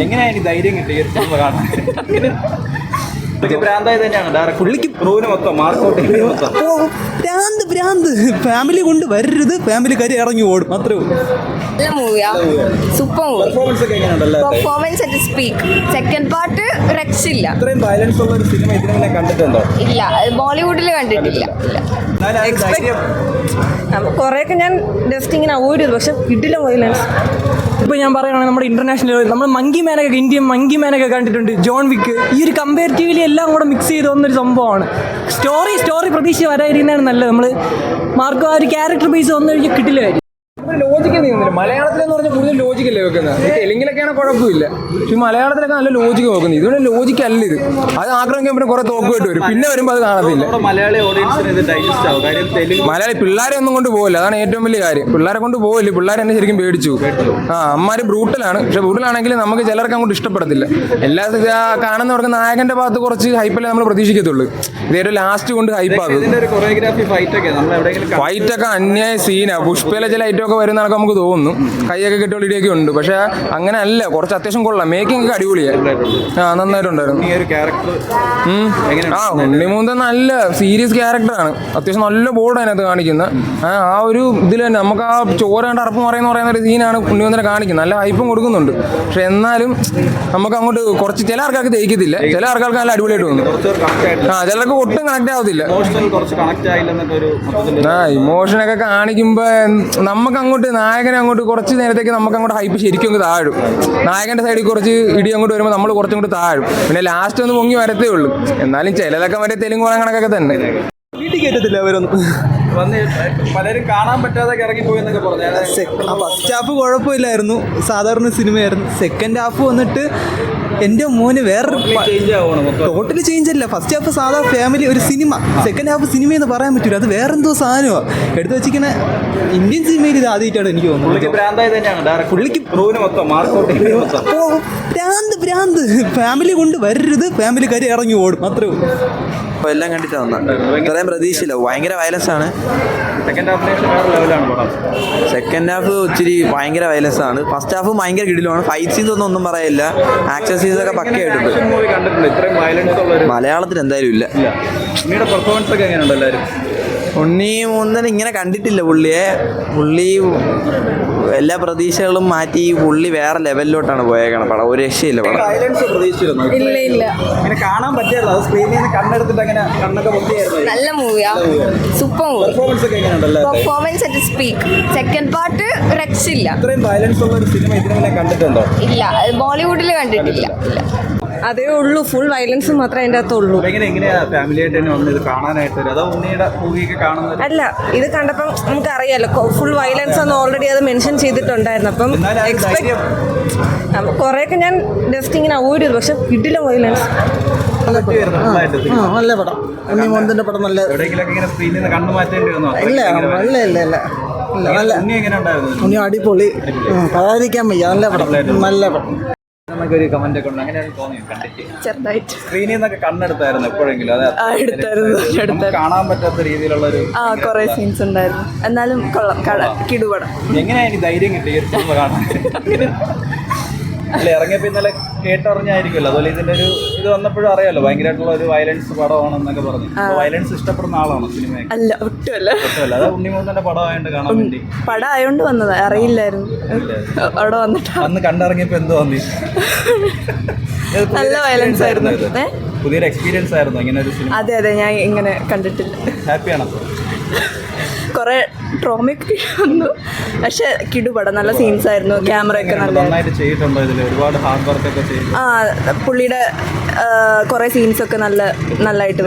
എങ്ങനെയാണ് ധൈര്യം കിട്ടിയ കാണാൻ? പുള്ളിക്ക് ഭ്രാന്ത് ഫാമിലി കൊണ്ട് വരരുത്, ഫാമിലിക്കാർ ഇറങ്ങി ഓടും, അത്രേ ഉള്ളൂ. നല്ല മൂവിയാ, super movie. Performance at speak. Second part രക്ഷയില്ല. ഇത്രയും വയലൻസ് ഉള്ള ഒരു സിനിമ ഇതിനു മുന്നേ കണ്ടിട്ടുണ്ടോ? ഇല്ല, ബോളിവുഡിൽ കണ്ടിട്ടില്ല. കുറേയൊക്കെ ഞാൻ ജസ്റ്റ് ഇങ്ങനെ അവോയ്ഡ് ചെയ്തു, പക്ഷെ കിട്ടില്ല വയലൻസ്. ഇപ്പോൾ ഞാൻ പറയുകയാണെങ്കിൽ നമ്മുടെ ഇന്റർനാഷണൽ നമ്മൾ ഇന്ത്യൻ മങ്കി മാനൊക്കെ കണ്ടിട്ടുണ്ട്, ജോൺ വിക്ക്. ഈ ഒരു കമ്പാരിറ്റീവ്ലി എല്ലാം കൂടെ മിക്സ് ചെയ്ത് വന്നൊരു സംഭവമാണ്. സ്റ്റോറി പ്രതീക്ഷ വരാതിരിക്കുന്നതാണ് നല്ലത്. നമ്മൾ മാർക്കോ ആ ഒരു ക്യാരക്ടർ ബേസ് വന്നു കഴിഞ്ഞാൽ കിട്ടില്ല കാര്യം. ലോജിക്ക് നീങ്ങുന്നില്ല. മലയാളത്തിലെന്ന് പറഞ്ഞാൽ കൂടുതൽ ലോജിക്കല്ലേ വെക്കുന്നത്. തെലുങ്കിലൊക്കെയാണ് കുഴപ്പമില്ല, പക്ഷെ മലയാളത്തിലൊക്കെ നല്ല ലോജിക്ക് നോക്കുന്നത്. ഇതുകൊണ്ട് ലോജിക്ക് അല്ല ഇത്. അത് ആഗ്രഹിക്കാൻ പിന്നെ കുറെ തോക്കുമായിട്ട് വരും, പിന്നെ വരുമ്പോൾ അത് കാണത്തില്ല. മലയാളി പിള്ളേരെ ഒന്നും കൊണ്ട് പോകില്ല, അതാണ് ഏറ്റവും വലിയ കാര്യം. പിള്ളേരെ കൊണ്ട് പോകില്ല, പിള്ളേരെ എന്നെ ശരിക്കും പേടിച്ചു. അമ്മമാര് ബ്രൂട്ടലാണ്, പക്ഷെ ബ്രൂട്ടലാണെങ്കിൽ നമുക്ക് ചിലർക്ക് അങ്ങോട്ട് ഇഷ്ടപ്പെടത്തില്ല. എല്ലാ കാണുന്നവർക്ക് നായകന്റെ ഭാഗത്ത് കുറച്ച് ഹൈപ്പല്ലേ നമ്മൾ പ്രതീക്ഷിക്കത്തുള്ളൂ. ഇതേറ്റവും ലാസ്റ്റ് കൊണ്ട് ഹൈപ്പാകും. ഫൈറ്റൊക്കെ അന്യായ സീനാ. പുഷ്പയിലെ ചില ഐറ്റമൊക്കെ വരുന്ന കണക്ക് നമുക്ക് തോന്നുന്നു, കൈയൊക്കെ കെട്ടുകളിയൊക്കെ ഉണ്ട്. പക്ഷെ അങ്ങനെ അല്ല, കുറച്ച് അത്യാവശ്യം കൊള്ളാം. മേക്കിംഗ് ഒക്കെ അടിപൊളിയായി, നന്നായിട്ടുണ്ടായിരുന്നു. ഉണ്ണിമൂന്തൻ നല്ല സീരിയസ് ക്യാരക്ടറാണ്, അത്യാവശ്യം നല്ല ബോർഡ് അതിനകത്ത് കാണിക്കുന്നത്. ആ ഒരു ഇതിൽ തന്നെ നമുക്ക് ആ ചോര കണ്ട് അറപ്പ് പറയുന്ന ഒരു സീനാണ് ഉണ്ണിമൂന്തനെ കാണിക്കുന്നത്. നല്ല ഹൈപ്പും കൊടുക്കുന്നുണ്ട്, പക്ഷെ എന്നാലും നമുക്ക് അങ്ങോട്ട് കുറച്ച് ചില ആൾക്കാർക്ക് ദഹിക്കത്തില്ല, ചില ആൾക്കാർക്ക് നല്ല അടിപൊളിയായിട്ട് തോന്നും. ചിലർക്ക് ഒട്ടും കണക്ട് ആവത്തില്ല. ഇമോഷനൊക്കെ കാണിക്കുമ്പോ നമുക്ക് അങ്ങോട്ട് നായകനെ അങ്ങോട്ട് കുറച്ച് നേരത്തേക്ക് നമുക്ക് അങ്ങോട്ട് ഹൈപ്പ് ശരിക്കും അങ്ങ് താഴും. നായകന്റെ സൈഡിൽ കുറച്ച് ഇടി അങ്ങോട്ട് വരുമ്പോൾ നമ്മൾ കുറച്ചും കൂടി താഴും. പിന്നെ ലാസ്റ്റ് ഒന്ന് പൊങ്ങി വരത്തേ ഉള്ളൂ. എന്നാലും ചിലതൊക്കെ മറ്റേ തെലുങ്ക് കണക്കൊക്കെ തന്നെ വീട്ടിൽ കയറ്റത്തില്ല അവരൊന്നും. പലരും കാണാൻ പറ്റാതെ ഇറങ്ങിപ്പോയി എന്നൊക്കെ പറഞ്ഞു. ഫസ്റ്റ് ഹാഫ് കുഴപ്പമില്ലായിരുന്നു, സാധാരണ സിനിമയായിരുന്നു. സെക്കൻഡ് ഹാഫ് വന്നിട്ട് എൻ്റെ മോന് വേറൊരു ടോട്ടലി ചേഞ്ച് അല്ല. ഫസ്റ്റ് ഹാഫ് സാധാ ഫാമിലി ഒരു സിനിമ, സെക്കൻഡ് ഹാഫ് സിനിമയെന്ന് പറയാൻ പറ്റില്ല. അത് വേറെന്തോ സാധനമാണ് എടുത്ത് വെച്ചിരിക്കുന്ന. ഇന്ത്യൻ സിനിമയിൽ ഇത് ആദ്യമായിട്ടാണ് എനിക്ക് തോന്നുന്നത്. പുള്ളിക്ക് ഭ്രാന്ത് ഫാമിലി കൊണ്ട് വരരുത്, ഫാമിലിക്കാർ ഇറങ്ങി ഓടും, അത്രേ ഉള്ളൂ. അപ്പോൾ എല്ലാം കണ്ടിട്ട് വന്നാൽ ഇത്രയും പ്രതീക്ഷയില്ല. ഭയങ്കര വയലൻസ് ആണ്. സെക്കൻഡ് ഹാഫ് ഇച്ചിരി ഭയങ്കര വയലൻസ് ആണ്. ഫസ്റ്റ് ഹാഫ് ഭയങ്കര കിടിലുമാണ്. ഫൈറ്റ് സീൻസ് ഒന്നും പറയില്ല, ആക്ഷൻ സീൻസ് ഒക്കെ പക്കയായിട്ടുണ്ട്. മലയാളത്തിൽ എന്തായാലും ഇല്ല. ഉണ്ണി മൂന്നൻ ഇങ്ങനെ കണ്ടിട്ടില്ല പുള്ളി എല്ലാ പ്രതീക്ഷകളും മാറ്റി പുള്ളി വേറെ ലെവലിലോട്ടാണ് പോയേക്കണം. പടം ഒരു രക്ഷയില്ല. പടം നല്ല മൂവിയാ, super movie. Performance at speak. Second part രക്ഷയില്ല. ഇല്ല, ബോളിവുഡിൽ കണ്ടിട്ടില്ല. അതേ ഉള്ളൂ, ഫുൾ വയലൻസ് മാത്രമേ അതിൻ്റെ അകത്തുള്ളൂ. അല്ല, ഇത് കണ്ടപ്പം നമുക്ക് അറിയാലോ ഫുൾ വയലൻസ് എന്ന് ഓൾറെഡി അത് മെൻഷൻ ചെയ്തിട്ടുണ്ടായിരുന്നു. അപ്പം കുറേയൊക്കെ ഞാൻ ജസ്റ്റ് ഇങ്ങനെ അവോയ്ഡ് ചെയ്തു, പക്ഷെ കിട്ടില്ല വയലൻസ്. നല്ല പടം, ഉണ്ണിമൂന്തന്റെ പടം. നല്ല ഉണ്ണി അടിപൊളി, പറയാതിരിക്കാൻ വയ്യ. നല്ല പടം, നല്ല പടം. നമുക്കൊരു കമന്റ് ഒക്കെ ഉണ്ട്, അങ്ങനെയാണ് തോന്നിയത് കണ്ടിട്ട്? ചെറുതായിട്ട് സ്ക്രീനിൽ നിന്നൊക്കെ കണ്ണെടുത്തായിരുന്നു എപ്പോഴെങ്കിലും? എടുത്തായിരുന്നു. കാണാൻ പറ്റാത്ത രീതിയിലുള്ള ഒരു കുറെ സീൻസ് ഉണ്ടായിരുന്നു, എന്നാലും കൊള്ളാം. കിടുപടം. എങ്ങനെയാണ് ധൈര്യം കിട്ടിയ സിനിമ കാണാൻ? അല്ല, ഇറങ്ങിയപ്പോ ഇന്നലെ കേട്ടറിഞ്ഞായിരിക്കുമല്ലോ. അതുപോലെ ഇതിന്റെ ഒരു ഇത് വന്നപ്പോഴും അറിയാലോ, ഭയങ്കരമായിട്ടുള്ള ഒരു വയലൻസ് പടമാണെന്നൊക്കെ പറഞ്ഞു. വയലൻസ് ഇഷ്ടപ്പെടുന്ന ആളാണോ സിനിമ? അല്ല, ഒട്ടുമല്ല. അത് ഉണ്ണിമൂന്നന്റെ പടമായോണ്ട് കാണാൻ വേണ്ടി പടം ആയോണ്ട് വന്നത്, അറിയില്ലായിരുന്നു. അവിടെ വന്നിട്ട് അന്ന് കണ്ടിറങ്ങിയപ്പോ എന്തോ തോന്നി? നല്ല വയലൻസ് ആയിരുന്നു. പുതിയൊരു എക്സ്പീരിയൻസ് ആയിരുന്നു ഇങ്ങനെ ഒരു സിനിമ? അതെ, ഞാൻ ഇങ്ങനെ കണ്ടിട്ടില്ല. ഹാപ്പിയാണോ? കുറെ ട്രോമയൊക്കെ വന്നു, പക്ഷെ കിടുപടം. നല്ല സീൻസ് ആയിരുന്നു, ക്യാമറ ഒക്കെ നന്നായിട്ട് ചെയ്തിട്ടുണ്ടോ? ഇതിൽ ഒരുപാട് ഹാർഡ് വർക്ക് ഒക്കെ ചെയ്തു. പുള്ളിയുടെ കുറെ സീൻസ് ഒക്കെ നല്ലതായിട്ട്